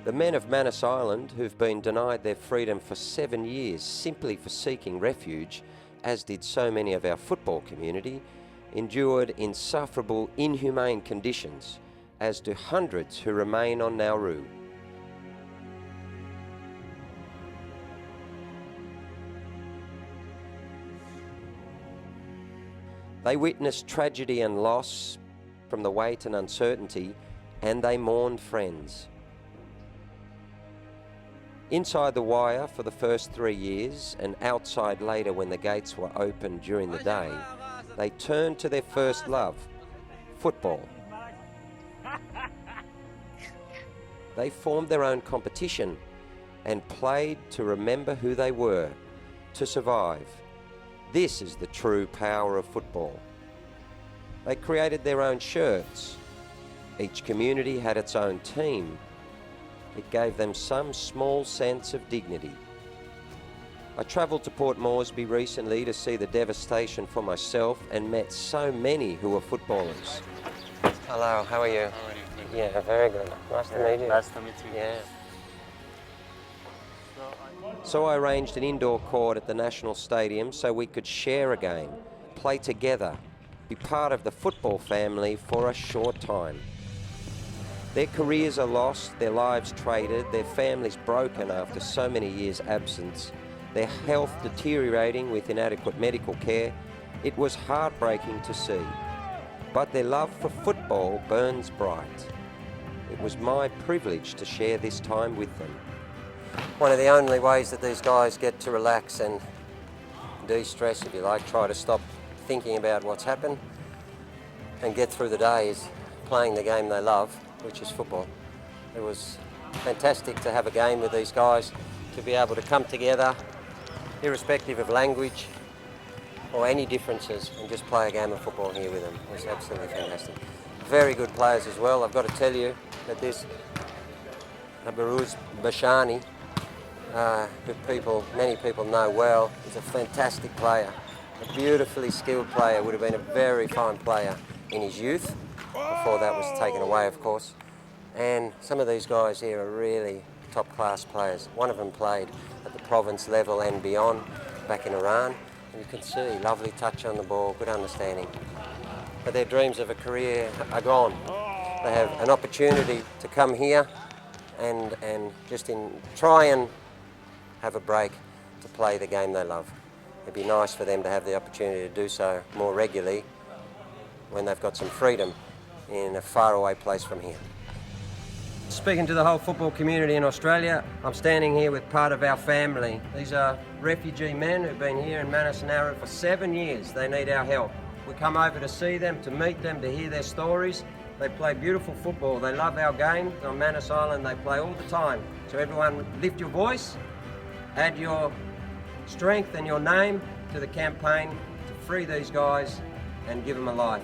The men of Manus Island, who've been denied their freedom for 7 years simply for seeking refuge, as did so many of our football community, endured insufferable, inhumane conditions, as do hundreds who remain on Nauru. They witnessed tragedy and loss from the weight and uncertainty, and they mourned friends. Inside the wire for the first 3 years, and outside later when the gates were open during the day, they turned to their first love, football. They formed their own competition and played to remember who they were, to survive. This is the true power of football. They created their own shirts. Each community had its own team. It gave them some small sense of dignity. I travelled to Port Moresby recently to see the devastation for myself and met so many who were footballers. Hello, how are you? How are you? Yeah, very good. Nice to meet you. Nice to meet you. Yeah. So I arranged an indoor court at the National Stadium so we could share a game, play together, be part of the football family for a short time. Their careers are lost, their lives traded, their families broken after so many years' absence, their health deteriorating with inadequate medical care. It was heartbreaking to see. But their love for football burns bright. It was my privilege to share this time with them. One of the only ways that these guys get to relax and de-stress, if you like, try to stop thinking about what's happened and get through the day is playing the game they love, which is football. It was fantastic to have a game with these guys, to be able to come together, irrespective of language or any differences, and just play a game of football here with them. It was absolutely fantastic. Very good players as well. I've got to tell you that this Baruz Bashani, who many people know well, is a fantastic player, a beautifully skilled player, would have been a very fine player in his youth, before that was taken away, of course. And some of these guys here are really top-class players. One of them played at the province level and beyond, back in Iran. And you can see, lovely touch on the ball, good understanding. But their dreams of a career are gone. They have an opportunity to come here and just try and have a break to play the game they love. It'd be nice for them to have the opportunity to do so more regularly when they've got some freedom in a faraway place from here. Speaking to the whole football community in Australia, I'm standing here with part of our family. These are refugee men who've been here in Manus Nauru for 7 years. They need our help. We come over to see them, to meet them, to hear their stories. They play beautiful football. They love our game. On Manus Island, they play all the time. So everyone, lift your voice, add your strength and your name to the campaign to free these guys and give them a life.